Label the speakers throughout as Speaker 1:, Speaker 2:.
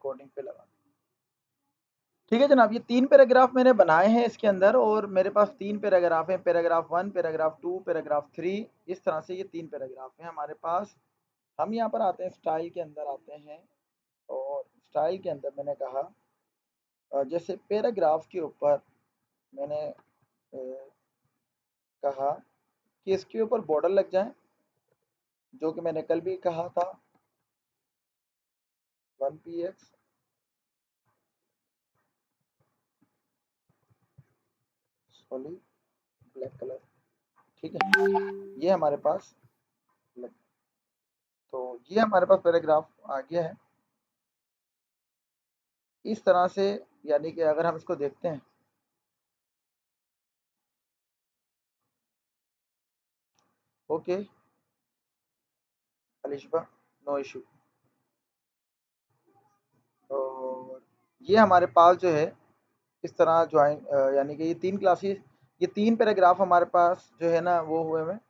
Speaker 1: Recording पे लगा। ठीक है जनाब, ये 3 पैराग्राफ मैंने बनाए हैं इसके अंदर, और मेरे पास 3 पैराग्राफ हैं, पैराग्राफ 1, पैराग्राफ 2, पैराग्राफ 3। इस तरह से ये 3 पैराग्राफ हैं हमारे पास। हम यहाँ पर आते हैं, स्टाइल के अंदर आते हैं, और स्टाइल के अंदर मैंने कहा जैसे पैराग्राफ के ऊपर मैंने कहा कि इसके ऊपर बॉर्डर लग जाए, जो कि मैंने कल भी कहा था 1px सॉलिड ब्लैक कलर। ठीक है, ये हमारे पास लग, तो ये हमारे पास पैराग्राफ आ गया है इस तरह से। यानी कि अगर हम इसको देखते हैं, ओके अलिशबा, नो इशू। और ये हमारे पास जो है इस तरह ज्वाइन, यानी कि ये 3 क्लासेस, ये 3 पैराग्राफ हमारे पास जो है ना वो हुए हैं।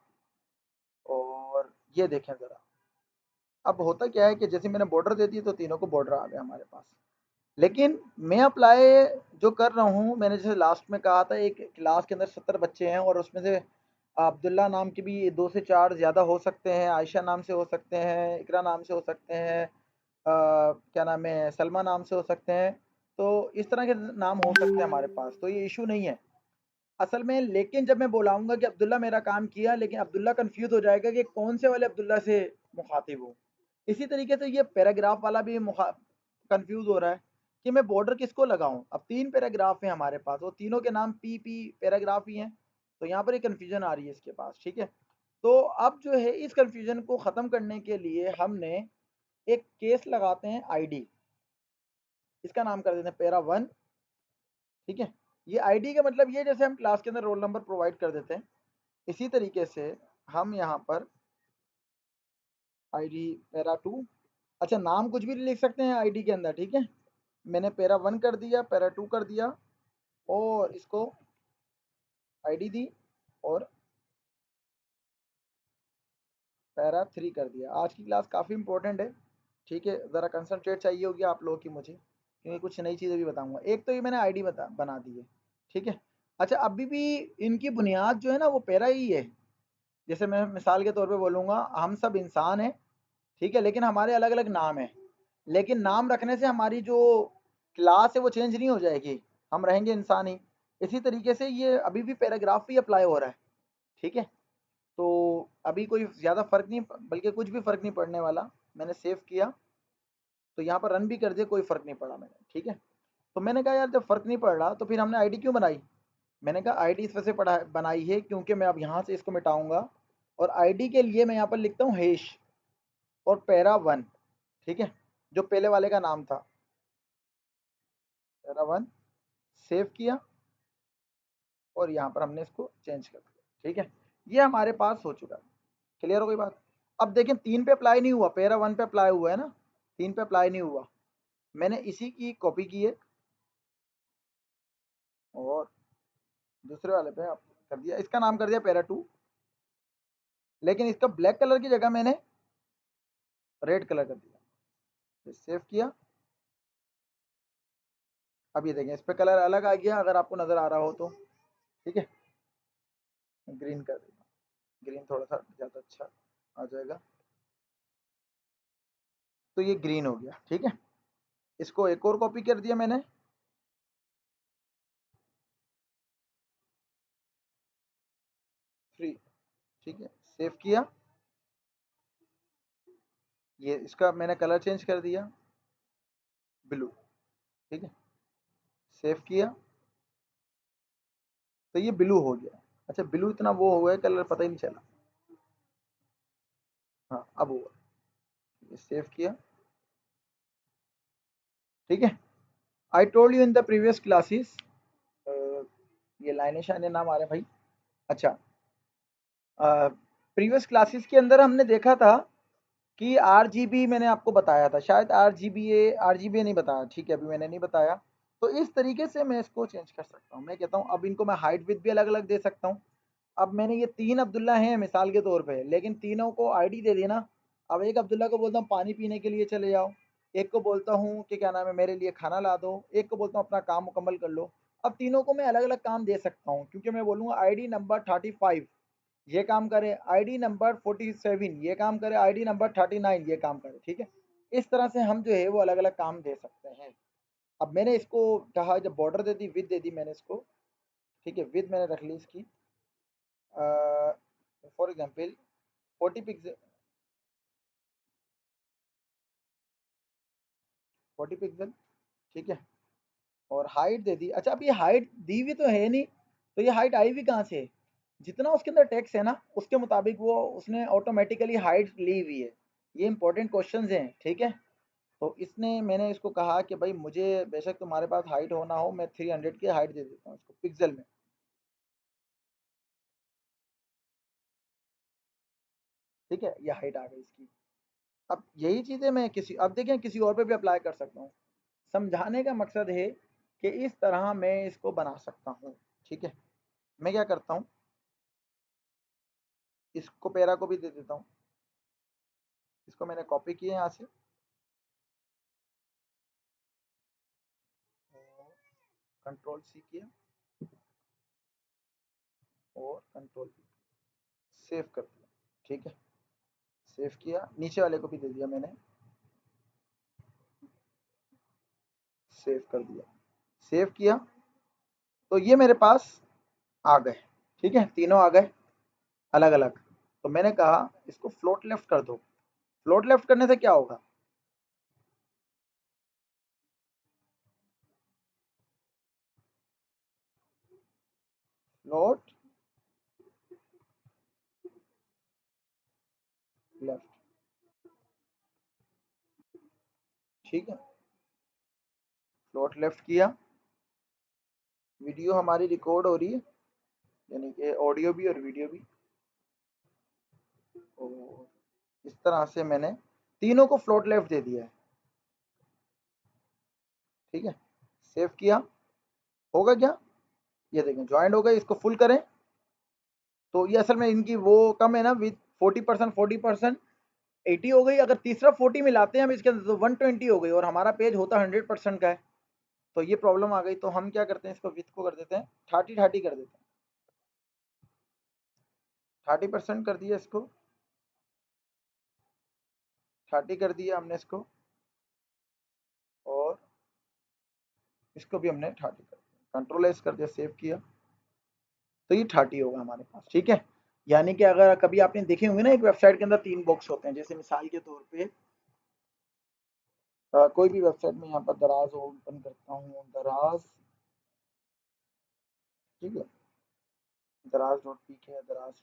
Speaker 1: और ये देखें ज़रा, अब होता क्या है कि जैसे मैंने बॉर्डर दे दी तो तीनों को बॉर्डर आ गया हमारे पास। लेकिन मैं अप्लाई जो कर रहा हूँ, मैंने जैसे लास्ट में कहा था एक क्लास के अंदर 70 बच्चे हैं, और उसमें से अब्दुल्ला नाम के भी 2 से 4 ज़्यादा हो सकते हैं, आयशा नाम से हो सकते हैं, इकरा नाम से हो सकते हैं, क्या नाम है, सलमा नाम से हो सकते हैं। तो इस तरह के नाम हो सकते हैं हमारे पास, तो ये इशू नहीं है असल में। लेकिन जब मैं बोलाऊंगा कि अब्दुल्ला मेरा काम किया, लेकिन अब्दुल्ला कंफ्यूज हो जाएगा कि कौन से वाले अब्दुल्ला से मुखातिब हूँ। इसी तरीके से ये पैराग्राफ वाला भी कंफ्यूज हो रहा है कि मैं बॉर्डर किसको लगाऊं। अब 3 पैराग्राफ हैं हमारे पास, वो तीनों के नाम पी पैराग्राफ ही हैं, तो यहाँ पर एक कन्फ्यूजन आ रही है इसके पास। ठीक है, तो अब जो है इस कन्फ्यूजन को ख़त्म करने के लिए हमने एक केस लगाते हैं आईडी, इसका नाम कर देते हैं पैरा 1। ठीक है, ये आईडी का मतलब ये जैसे हम क्लास के अंदर रोल नंबर प्रोवाइड कर देते हैं, इसी तरीके से हम यहाँ पर आईडी पैरा 2, अच्छा नाम कुछ भी लिख सकते हैं आईडी के अंदर। ठीक है, मैंने पैरा 1 कर दिया, पैरा 2 कर दिया, और इसको आईडी दी, और पैरा 3 कर दिया। आज की क्लास काफ़ी इंपॉर्टेंट है। ठीक है, ज़रा कंसंट्रेट चाहिए होगी आप लोगों की मुझे, क्योंकि कुछ नई चीज़ें भी बताऊंगा। एक तो ये मैंने आईडी बना दी है। ठीक है, अच्छा अभी भी इनकी बुनियाद जो है ना वो पैरा ही है। जैसे मैं मिसाल के तौर पे बोलूँगा, हम सब इंसान हैं, ठीक है, लेकिन हमारे अलग अलग नाम हैं। लेकिन नाम रखने से हमारी जो क्लास है वो चेंज नहीं हो जाएगी, हम रहेंगे इंसान ही। इसी तरीके से ये अभी भी पैराग्राफ ही अप्लाई हो रहा है। ठीक है, तो अभी कोई ज़्यादा फ़र्क नहीं, बल्कि कुछ भी फ़र्क नहीं पड़ने वाला। मैंने सेव किया तो यहाँ पर रन भी कर दिया, कोई फ़र्क नहीं पड़ा मैंने। ठीक है, तो मैंने कहा यार जब फ़र्क नहीं पड़ रहा तो फिर हमने आईडी क्यों बनाई। मैंने कहा आईडी इस वजह से बनाई है क्योंकि मैं अब यहाँ से इसको मिटाऊंगा, और आईडी के लिए मैं यहाँ पर लिखता हूँ हैश और पैरा 1। ठीक है, जो पहले वाले का नाम था पैरा 1, सेव किया, और यहाँ पर हमने इसको चेंज कर दिया। ठीक है, ये हमारे पास हो चुका है। क्लियर हो गई बात। अब देखें 3 पे अप्लाई नहीं हुआ, पैरा 1 पे अप्लाई हुआ है ना, 3 पे अप्लाई नहीं हुआ। मैंने इसी की कॉपी की है और दूसरे वाले पे कर दिया, इसका नाम कर दिया पैरा 2, लेकिन इसका ब्लैक कलर की जगह मैंने रेड कलर कर दिया। सेव किया, अब ये देखें इस पे कलर अलग आ गया, अगर आपको नज़र आ रहा हो तो। ठीक है, ग्रीन कर देगा, ग्रीन थोड़ा सा ज़्यादा अच्छा आ जाएगा, तो ये ग्रीन हो गया। ठीक है, इसको एक और कॉपी कर दिया मैंने, फ्री। ठीक है, सेव किया, ये इसका मैंने कलर चेंज कर दिया ब्लू। ठीक है, सेव किया, तो ये ब्लू हो गया। अच्छा ब्लू इतना वो हो गया कलर पता ही नहीं चला। हाँ अब हुआ, ये सेव किया। ठीक है, I told you in the previous classes, ये लाइनें शाइनें नाम आ रहे हैं भाई। अच्छा, प्रीवियस क्लासेस के अंदर हमने देखा था कि आरजीबी मैंने आपको बताया था, शायद आरजीबी नहीं बताया। ठीक है, अभी मैंने नहीं बताया, तो इस तरीके से मैं इसको चेंज कर सकता हूँ। मैं कहता हूँ अब इनको मैं हाइट विड्थ भी अलग अलग दे सकता हूँ। अब मैंने ये 3 अब्दुल्ला हैं मिसाल के तौर पे, लेकिन तीनों को आईडी दे दी ना। अब एक अब्दुल्ला को बोलता हूँ पानी पीने के लिए चले जाओ, एक को बोलता हूँ कि क्या नाम है मेरे लिए खाना ला दो, एक को बोलता हूँ अपना काम मुकम्मल कर लो। अब तीनों को मैं अलग-अलग काम दे सकता हूँ, क्योंकि मैं बोलूँगा आईडी नंबर 35 ये काम करे, आईडी नंबर 47 ये काम करे, आईडी नंबर 39 ये काम करे, ठीक है? इस तरह से हम जो है वो अलग-अलग काम दे सकते हैं। अब मैंने इसको कहा, जब बॉर्डर दे दी, विड्थ दे दी मैंने इसको, ठीक है? विड्थ मैंने रख ली इसकी फॉर एग्जांपल 40 पिक्सल, 40 पिक्सल, ठीक है? और हाइट दे दी। अच्छा, अब ये हाइट दी हुई तो है नहीं, तो ये हाइट आई भी कहाँ से? जितना उसके अंदर टेक्स्ट है ना, उसके मुताबिक वो उसने ऑटोमेटिकली हाइट ली हुई है। ये इंपॉर्टेंट क्वेश्चंस हैं, ठीक है? तो इसने मैंने इसको कहा कि भाई मुझे बेशक तुम्हारे पास हाइट हो ना हो, मैं 300 की हाइट दे देता हूँ इसको पिक्सल में, ठीक है? ये हाइट आ गई इसकी। अब यही चीज़ें मैं किसी, अब देखें किसी और पे भी अप्लाई कर सकता हूँ। समझाने का मकसद है कि इस तरह मैं इसको बना सकता हूँ, ठीक है? मैं क्या करता हूँ, इसको पैरा को भी दे देता हूँ। इसको मैंने कॉपी किया यहाँ से, कंट्रोल सी किया और कंट्रोल वी, सेव कर दिया, ठीक है? सेव किया, नीचे वाले को भी दे दिया मैंने, सेव कर दिया। सेव किया तो ये मेरे पास आ गए, ठीक है? तीनों आ गए अलग अलग। तो मैंने कहा इसको फ्लोट लेफ्ट कर दो। फ्लोट लेफ्ट करने से क्या होगा? फ्लोट लेफ्ट, ठीक है? फ्लोट लेफ्ट किया, वीडियो हमारी रिकॉर्ड हो रही है, यानी कि ऑडियो भी और वीडियो भी। और इस तरह से मैंने तीनों को फ्लोट लेफ्ट दे दिया है, ठीक है? सेव किया, होगा क्या? ये देखें ज्वाइंट हो गए। इसको फुल करें तो ये असल में इनकी वो कम है ना, विद 40%, 40%, 80 हो गई। अगर तीसरा 40 मिलाते हैं हम इसके अंदर तो 120 हो गई, और हमारा पेज होता 100% का है। तो ये प्रॉब्लम आ गई। तो हम क्या करते हैं, इसको विथ को कर देते हैं 30-30 कर देते हैं, 30% कर दिया इसको, 30 कर दिया हमने इसको, और इसको भी हमने 30 कर दिया, कंट्रोल एस कर दिया, सेव किया। तो ये 30 होगा हमारे पास, ठीक है? यानी कि अगर कभी आपने देखे होंगे ना, एक वेबसाइट के अंदर 3 बॉक्स होते हैं, जैसे मिसाल के तौर पे कोई भी वेबसाइट में यहाँ पर दराज ओपन करता हूँ, दराज, ठीक है? दराज डॉट पी के है, दराज,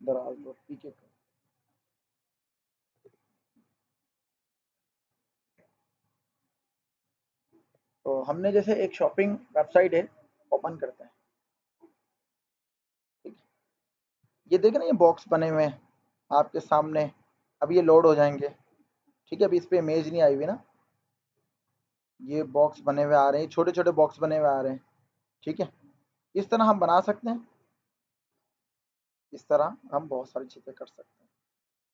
Speaker 1: दराज डॉट पी के। तो हमने जैसे एक शॉपिंग वेबसाइट है, ओपन करते हैं, ठीक है? ये देखें ना, ये बॉक्स बने हुए हैं आपके सामने, अब ये लोड हो जाएंगे, ठीक है? अभी इस पे इमेज नहीं आई हुई ना, ये बॉक्स बने हुए आ रहे हैं, छोटे छोटे बॉक्स बने हुए आ रहे हैं, ठीक है? इस तरह हम बना सकते हैं, इस तरह हम बहुत सारी चीज़ें कर सकते हैं,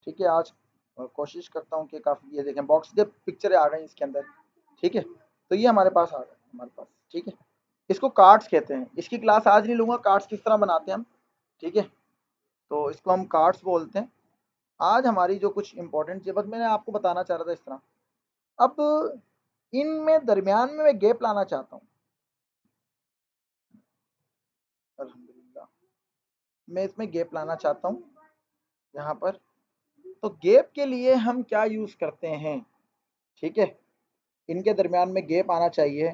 Speaker 1: ठीक है? आज कोशिश करता हूँ कि काफ़ी, ये देखें बॉक्स के पिक्चरें आ गई इसके अंदर, ठीक है? तो ये हमारे पास आ गए, हमारे पास, ठीक है? इसको कार्ड्स कहते हैं। इसकी क्लास आज नहीं लूँगा, कार्ड्स किस तरह बनाते हैं हम, ठीक है? तो इसको हम कार्ड्स बोलते हैं। आज हमारी जो कुछ इंपॉर्टेंट चीज़, बस मैंने आपको बताना चाह रहा था इस तरह। अब इनमें दरमियान में मैं गैप लाना चाहता हूँ, अल्हम्दुलिल्लाह, मैं इसमें गैप लाना चाहता हूँ यहाँ पर। तो गैप के लिए हम क्या यूज़ करते हैं, ठीक है? इनके दरमियान में गैप आना चाहिए,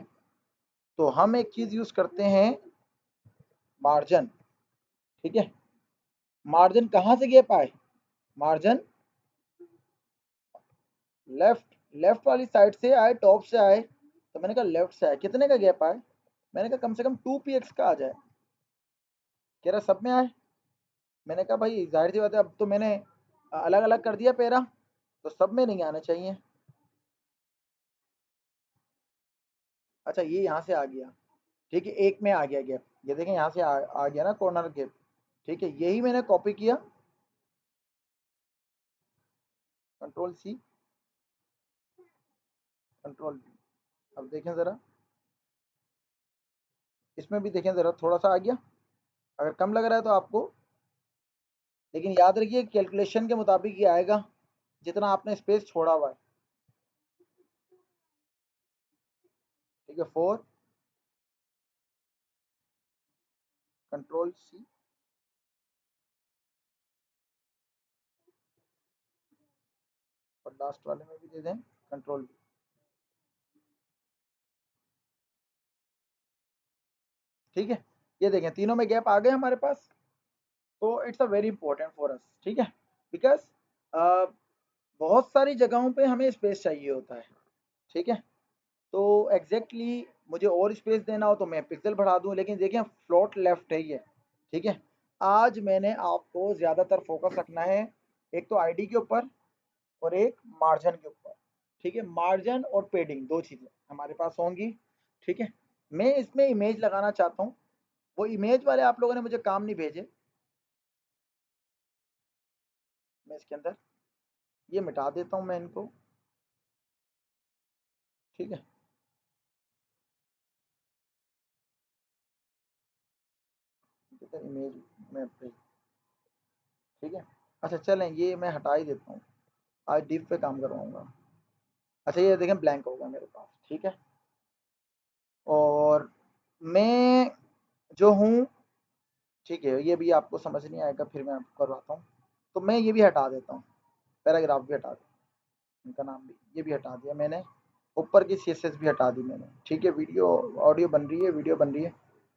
Speaker 1: तो हम एक चीज़ यूज़ करते हैं, मार्जिन, ठीक है? मार्जिन कहाँ से गैप आए? मार्जिन लेफ्ट, लेफ्ट वाली साइड से आए, टॉप से आए। तो मैंने कहा लेफ्ट से आए, कितने का गैप आए? मैंने कहा कम से कम 2px का आ जाए। कह रहा सब में आए। मैंने कहा भाई जाहिर सी बात है, अब तो मैंने अलग अलग कर दिया पैरा, तो सब में नहीं आना चाहिए। अच्छा, ये यहाँ से आ गया, ठीक है? एक में आ गया गैप। ये देखें यहाँ से आ गया ना कॉर्नर गैप। ठीक है, यही मैंने कॉपी किया, कंट्रोल सी, कंट्रोल वी। अब देखें ज़रा, इसमें भी देखें ज़रा, थोड़ा सा आ गया। अगर कम लग रहा है तो आपको, लेकिन याद रखिए कैलकुलेशन के मुताबिक ये आएगा जितना आपने स्पेस छोड़ा हुआ है। ठीक है, 4, कंट्रोल सी, और लास्ट वाले में भी दे दें कंट्रोल वी। ठीक है, ये देखें तीनों में गैप आ गए हमारे पास। तो it's a very important for us, ठीक है, बिकॉज बहुत सारी जगहों पे हमें स्पेस चाहिए होता है। ठीक है, तो एग्जैक्टली exactly मुझे और स्पेस देना हो तो मैं पिक्सल बढ़ा दूं, लेकिन देखिए फ्लोट लेफ्ट है ये। ठीक है, आज मैंने आपको ज़्यादातर फोकस रखना है एक तो आईडी के ऊपर और एक मार्जिन के ऊपर। ठीक है, मार्जिन और पेडिंग दो चीज़ें हमारे पास होंगी। ठीक है, मैं इसमें इमेज लगाना चाहता हूँ, वो इमेज वाले आप लोगों ने मुझे काम नहीं भेजे। मैं इसके अंदर ये मिटा देता हूँ मैं इनको। ठीक है, इमेज में भेज, ठीक है। अच्छा चलें, ये मैं हटा ही देता हूँ, आज डिफ पे काम करवाऊंगा। अच्छा ये देखें ब्लैंक होगा मेरे पास। ठीक है, और मैं जो हूँ, ठीक है, ये भी आपको समझ नहीं आएगा, फिर मैं आपको करवाता हूँ। तो मैं ये भी हटा देता हूँ, पैराग्राफ भी हटा दिया, इनका नाम भी ये भी हटा दिया मैंने, ऊपर की सीएसएस भी हटा दी मैंने। ठीक है, वीडियो ऑडियो बन रही है, वीडियो बन रही है,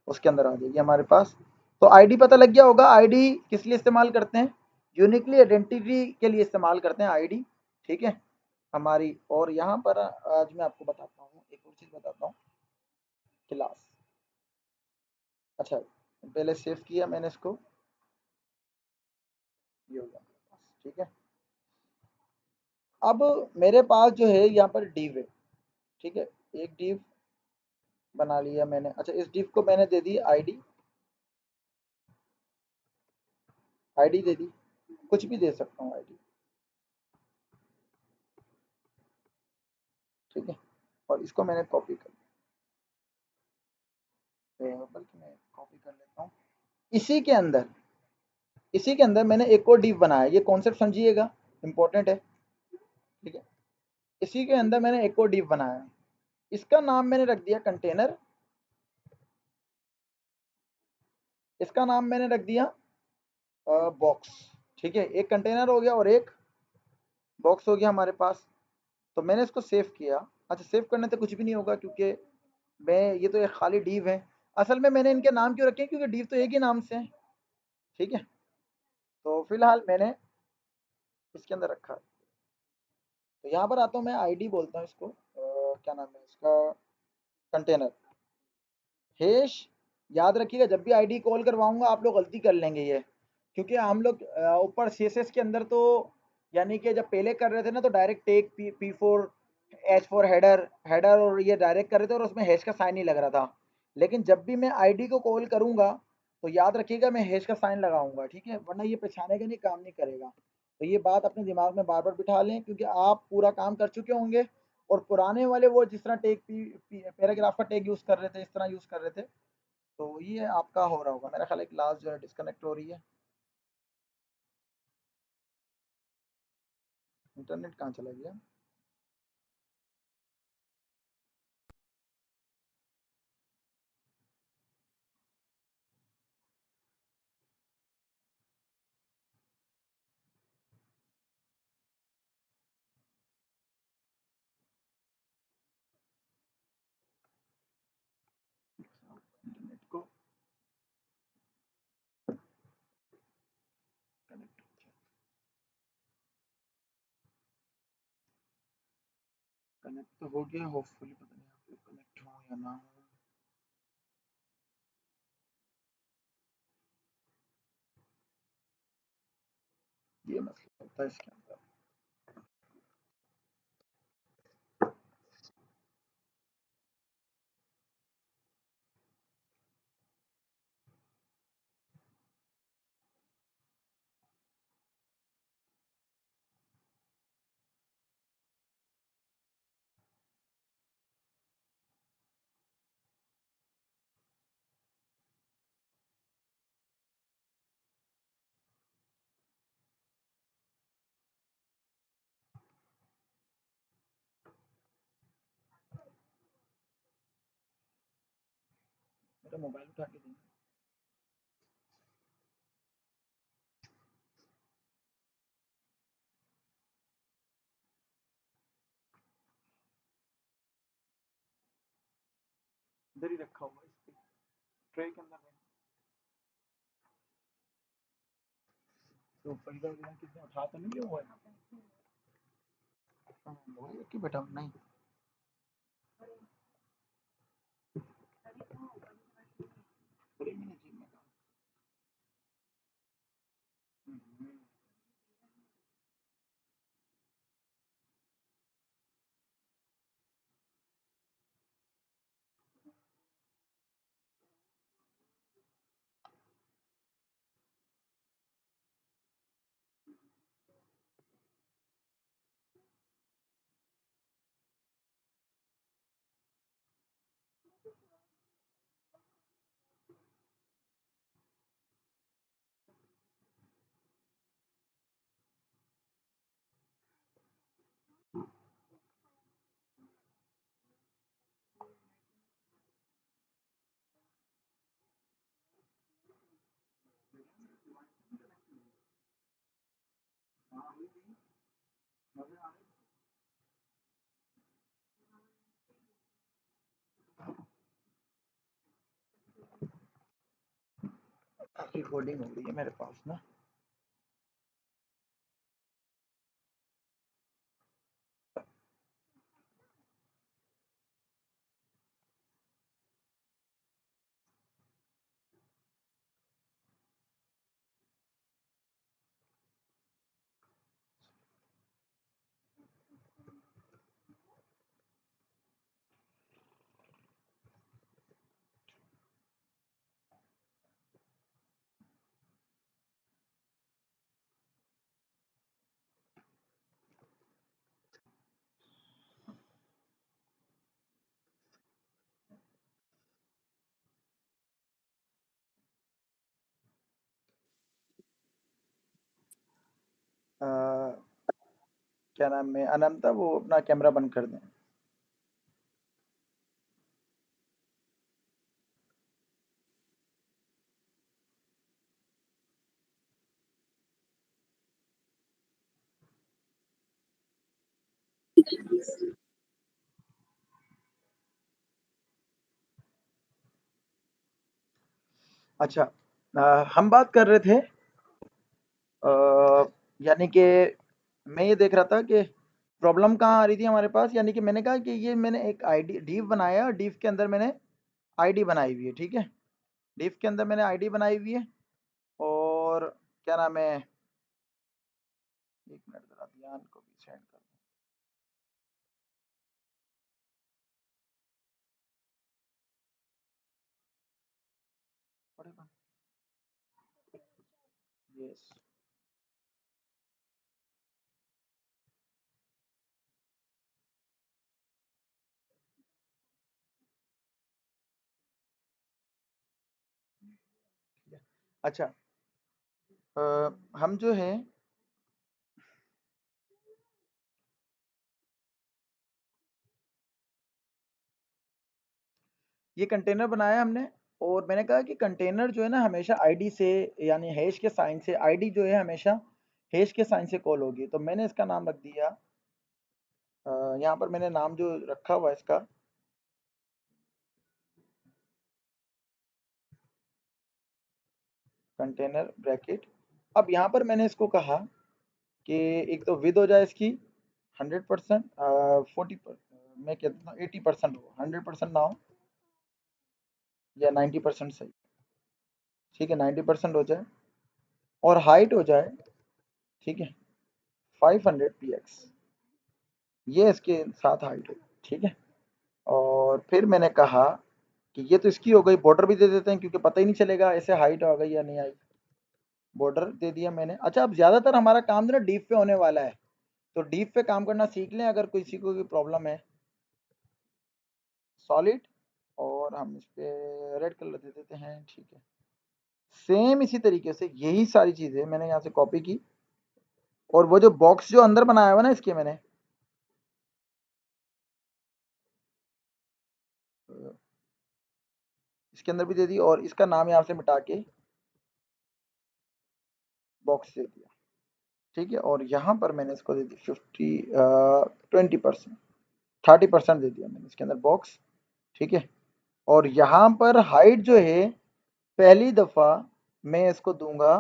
Speaker 1: उसके अंदर आ जाएगी हमारे पास। तो आईडी पता लग गया होगा, आईडी किस लिए इस्तेमाल करते हैं, यूनिकली आइडेंटिटी के लिए इस्तेमाल करते हैं आईडी। ठीक है हमारी, और यहाँ पर आज मैं आपको बताता हूँ, एक और चीज़ बताता हूँ, क्लास। अच्छा, पहले सेव किया मैंने इसको, ये हो गया मेरे पास। ठीक है, अब मेरे पास जो है यहाँ पर div है। ठीक है, एक div बना लिया मैंने। अच्छा, इस div को मैंने दे दी आईडी, आईडी दे दी, कुछ भी दे सकता हूँ आईडी। ठीक है, और इसको मैंने कॉपी कर लिया, बल्कि मैं कॉपी कर लेता हूँ। इसी के अंदर, इसी के अंदर मैंने एक और div बनाया, ये कॉन्सेप्ट समझिएगा, इंपॉर्टेंट है। ठीक है, इसी के अंदर मैंने एक और div बनाया, इसका नाम मैंने रख दिया कंटेनर, इसका नाम मैंने रख दिया बॉक्स। ठीक है, एक कंटेनर हो गया और एक बॉक्स हो गया हमारे पास। तो मैंने इसको सेव किया। अच्छा, सेव करने से कुछ भी नहीं होगा, क्योंकि मैं, ये तो एक खाली डिव है। असल में मैंने इनके नाम क्यों रखे हैं, क्योंकि डिव तो एक ही नाम से है। ठीक है, तो फिलहाल मैंने इसके अंदर रखा है। तो यहाँ पर आता हूँ मैं, आईडी बोलता हूँ इसको, क्या नाम है इसका, कंटेनर हैश। याद रखिएगा, जब भी आईडी कॉल करवाऊंगा आप लोग गलती कर लेंगे ये, क्योंकि हम लोग ऊपर सीएसएस के अंदर तो, यानी कि जब पहले कर रहे थे ना तो डायरेक्ट टेक पी4 H4 हेडर हेडर, और ये डायरेक्ट कर रहे थे और उसमें हैश का साइन नहीं लग रहा था। लेकिन जब भी मैं आईडी को कॉल करूंगा तो याद रखिएगा मैं हैश का साइन लगाऊंगा। ठीक है, वरना ये पहचाने का नहीं, काम नहीं करेगा। तो ये बात अपने दिमाग में बार बार बिठा लें, क्योंकि आप पूरा काम कर चुके होंगे और पुराने वाले वो जिस तरह टेक पैराग्राफ का टेक यूज़ कर रहे थे, इस तरह यूज़ कर रहे थे। तो ये आपका हो रहा होगा, मेरा ख्याल है क्लास जो है डिस्कनेक्ट हो रही है। इंटरनेट कहाँ चला गया। इंटरनेट को कनेक्ट, कनेक्ट तो हो गया होपफुली, पता नहीं आप लोग कनेक्ट हो या ना हो, ये मसला होता है इसके अंदर। बेटा मोबाइल उठा के देना। इधर ही रखा हुआ है इस पे, ट्रे के अंदर है। तो ऊपर इधर उधर किसने उठा तो नहीं लिया हुआ है? हाँ, मोबाइल रख के बैठा हूँ नहीं। अरे मैंने जेब में कहा। हम्म, रिकॉर्डिंग हो रही है मेरे पास ना। अ, क्या नाम है, अनंता, वो अपना कैमरा बंद कर दें। अच्छा, हम बात कर रहे थे, यानी कि मैं ये देख रहा था कि प्रॉब्लम कहाँ आ रही थी हमारे पास। यानी कि मैंने कहा कि ये मैंने एक आईडी डिव बनाया, डिव के अंदर मैंने आईडी बनाई हुई है, ठीक है। डिव के अंदर मैंने आईडी बनाई हुई है, और क्या नाम है, एक मिनट जरा ध्यान को भी सेंड कर दूं। पड़ेगा। यस। अच्छा, हम जो है ये कंटेनर बनाया हमने, और मैंने कहा कि कंटेनर जो है ना हमेशा आईडी से, यानी हैश के साइन से, आईडी जो है हमेशा हैश के साइन से कॉल होगी। तो मैंने इसका नाम रख दिया, यहाँ पर मैंने नाम जो रखा हुआ है इसका, कंटेनर ब्रैकेट। अब यहाँ पर मैंने इसको कहा कि एक तो विद हो जाए इसकी 100%, 40, मैं कहता हूँ 80% हो, 100% ना हो, या 90% सही। ठीक है, 90% हो जाए, और हाइट हो जाए, ठीक है, 500 px, ये इसके साथ हाइट हो, ठीक है। और फिर मैंने कहा कि ये तो इसकी हो गई, बॉर्डर भी दे देते हैं क्योंकि पता ही नहीं चलेगा ऐसे हाइट आ गई या नहीं आई। बॉर्डर दे दिया मैंने। अच्छा, अब ज़्यादातर हमारा काम जो ना डीप पे होने वाला है, तो डीप पे काम करना सीख लें अगर किसी को भी प्रॉब्लम है। सॉलिड, और हम इस पे रेड कलर दे देते हैं, ठीक है। सेम इसी तरीके से यही सारी चीज़ें मैंने यहाँ से कॉपी की, और वो जो बॉक्स जो अंदर बनाया हुआ ना इसके, मैंने इसके अंदर भी दे दी और इसका नाम यहाँ से मिटा के बॉक्स दे दिया। ठीक है, और यहाँ पर मैंने इसको दे दी 20% 30% दे दिया मैंने इसके अंदर बॉक्स। ठीक है, और यहाँ पर हाइट जो है पहली दफ़ा मैं इसको दूंगा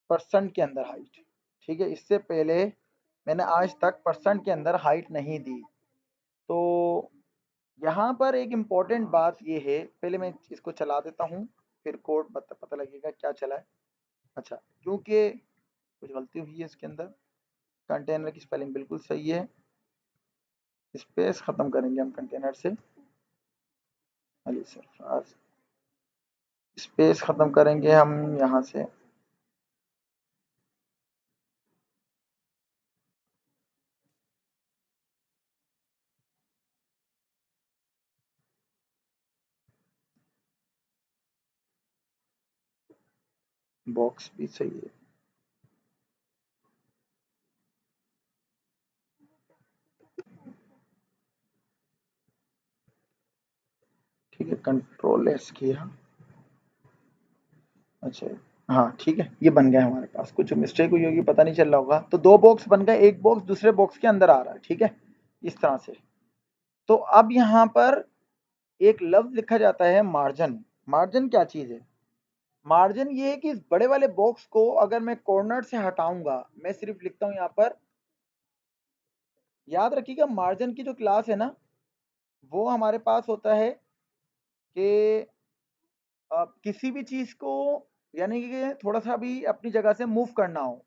Speaker 1: परसेंट के अंदर हाइट। ठीक है, इससे पहले मैंने आज तक परसेंट के अंदर हाइट नहीं दी। तो यहाँ पर एक इम्पॉर्टेंट बात ये है, पहले मैं इसको चला देता हूँ फिर कोड पता लगेगा क्या चला है। अच्छा, क्योंकि कुछ गलती हुई है इसके अंदर, कंटेनर की स्पेलिंग बिल्कुल सही है, स्पेस ख़त्म करेंगे हम कंटेनर से, अली सरफराज, स्पेस ख़त्म करेंगे हम यहाँ से, बॉक्स भी सही है। ठीक है, कंट्रोल एस किया। अच्छा, हाँ ठीक है, ये बन गया हमारे पास। कुछ मिस्टेक हुई होगी, पता नहीं चल रहा होगा। तो दो बॉक्स बन गए, एक बॉक्स दूसरे बॉक्स के अंदर आ रहा है। ठीक है, इस तरह से। तो अब यहाँ पर एक लफ्ज लिखा जाता है मार्जिन। मार्जिन क्या चीज है? मार्जिन ये है कि इस बड़े वाले बॉक्स को अगर मैं कॉर्नर से हटाऊंगा, मैं सिर्फ लिखता हूं यहाँ पर, याद रखिएगा मार्जिन की जो क्लास है ना, वो हमारे पास होता है कि किसी भी चीज को, यानी कि थोड़ा सा भी अपनी जगह से मूव करना हो।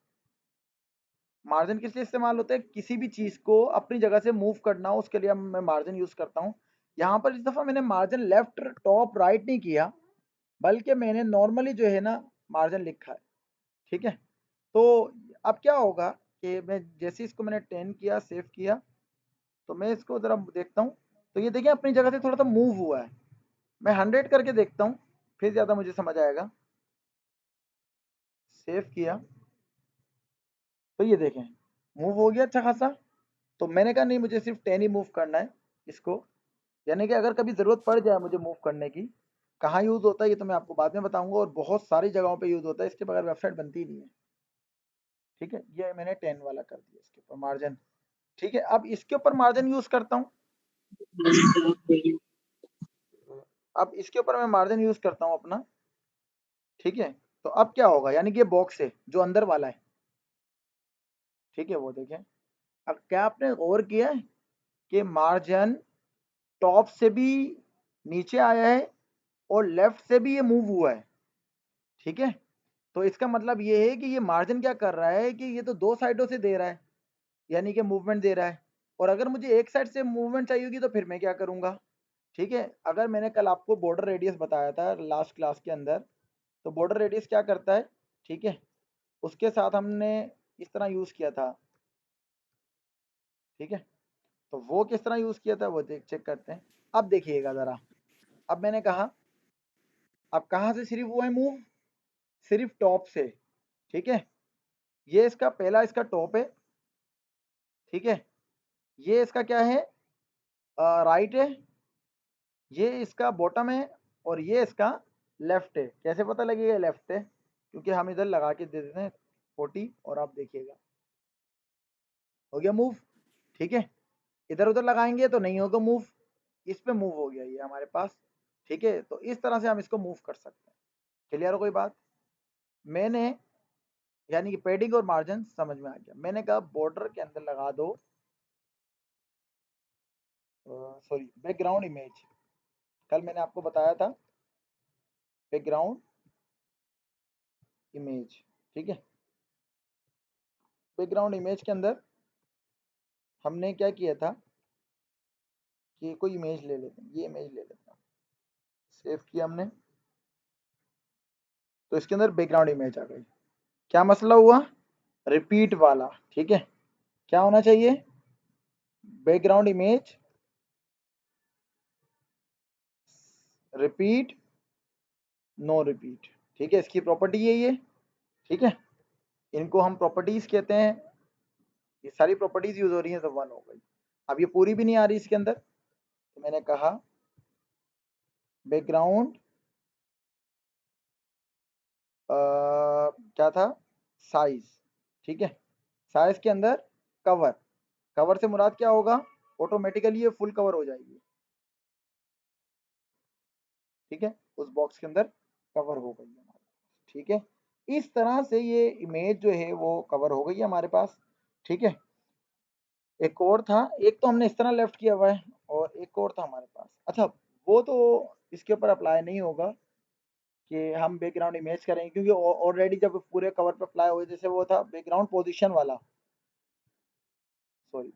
Speaker 1: मार्जिन किस लिए इस्तेमाल होता है? किसी भी चीज को अपनी जगह से मूव करना हो, उसके लिए मैं मार्जिन यूज करता हूँ। यहाँ पर इस दफा मैंने मार्जिन लेफ्ट टॉप राइट नहीं किया, बल्कि मैंने नॉर्मली जो है ना मार्जिन लिखा है। ठीक है, तो अब क्या होगा कि मैं जैसे इसको मैंने 10 किया, सेव किया, तो मैं इसको ज़रा देखता हूँ, तो ये देखिए अपनी जगह से थोड़ा सा मूव हुआ है। मैं 100 करके देखता हूँ, फिर ज़्यादा मुझे समझ आएगा। सेव किया, तो ये देखें मूव हो गया अच्छा खासा। तो मैंने कहा नहीं, मुझे सिर्फ 10 ही मूव करना है इसको, यानी कि अगर कभी ज़रूरत पड़ जाए मुझे मूव करने की, कहाँ यूज़ होता है ये तो मैं आपको बाद में बताऊंगा, और बहुत सारी जगहों पे यूज़ होता है, इसके बगैर वेबसाइट बनती ही नहीं है। ठीक है, ये मैंने 10 वाला कर दिया इसके ऊपर मार्जिन। ठीक है, अब इसके ऊपर मार्जिन यूज़ करता हूँ। अब इसके ऊपर मैं मार्जिन यूज़ करता हूँ अपना। ठीक है, तो अब क्या होगा, यानी कि ये बॉक्स है जो अंदर वाला है। ठीक है, वो देखें। अब क्या आपने गौर किया है कि मार्जिन टॉप से भी नीचे आया है और लेफ्ट से भी ये मूव हुआ है। ठीक है, तो इसका मतलब ये है कि ये मार्जिन क्या कर रहा है कि ये तो दो साइडों से दे रहा है, यानी कि मूवमेंट दे रहा है। और अगर मुझे एक साइड से मूवमेंट चाहिए होगी तो फिर मैं क्या करूंगा? ठीक है, अगर मैंने कल आपको बॉर्डर रेडियस बताया था लास्ट क्लास के अंदर, तो बॉर्डर रेडियस क्या करता है? ठीक है, उसके साथ हमने इस तरह यूज़ किया था। ठीक है, तो वो किस तरह यूज़ किया था वो देख चेक करते हैं। अब देखिएगा ज़रा, अब मैंने कहा, अब कहाँ से सिर्फ हुआ है मूव? सिर्फ टॉप से। ठीक है, ये इसका पहला इसका टॉप है। ठीक है, ये इसका क्या है? राइट है, ये इसका बॉटम है, और ये इसका लेफ्ट है। कैसे पता लगेगा लेफ्ट है? क्योंकि हम इधर लगा के दे देते हैं 40, और आप देखिएगा हो गया मूव। ठीक है, इधर उधर लगाएंगे तो नहीं होगा मूव, इस पे मूव हो गया ये हमारे पास। ठीक है, तो इस तरह से हम इसको मूव कर सकते हैं। क्लियर हो कोई बात? मैंने, यानी कि पेडिंग और मार्जिन समझ में आ गया। मैंने कहा बॉर्डर के अंदर लगा दो, सॉरी, बैकग्राउंड इमेज। कल मैंने आपको बताया था बैकग्राउंड इमेज। ठीक है, बैकग्राउंड इमेज के अंदर हमने क्या किया था कि कोई इमेज ले लेते हैं, ये इमेज ले लेते हैं, सेव किया हमने, तो इसके अंदर बैकग्राउंड इमेज आ गई। क्या मसला हुआ? रिपीट वाला। ठीक है, क्या होना चाहिए? Background image repeat, no repeat. ठीक है, इसकी प्रॉपर्टी यही है। ठीक है, इनको हम प्रॉपर्टीज कहते हैं। ये सारी प्रॉपर्टीज यूज हो रही हैं तो वन हो गई। अब ये पूरी भी नहीं आ रही इसके अंदर, तो मैंने कहा बैकग्राउंड क्या था, साइज, ठीक है। साइज के अंदर कवर, कवर से मुराद क्या होगा, ऑटोमेटिकली ये फुल कवर हो जाएगी, ठीक है। उस बॉक्स के अंदर कवर हो गई है हमारे पास, ठीक है। इस तरह से ये इमेज जो है वो कवर हो गई है हमारे पास, ठीक है। एक और था, एक तो हमने इस तरह लेफ्ट किया हुआ है, और एक और था हमारे पास, अच्छा वो तो इसके ऊपर अप्लाई नहीं होगा कि हम बैकग्राउंड इमेज करेंगे, क्योंकि ऑलरेडी जब पूरे कवर पे अप्लाई हुए, जैसे वो था बैकग्राउंड पोजीशन वाला, सॉरी,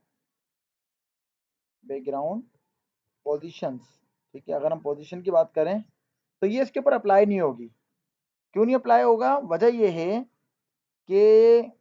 Speaker 1: बैकग्राउंड पोजीशंस, ठीक है। अगर हम पोजीशन की बात करें तो ये इसके ऊपर अप्लाई नहीं होगी। क्यों नहीं अप्लाई होगा, वजह ये है कि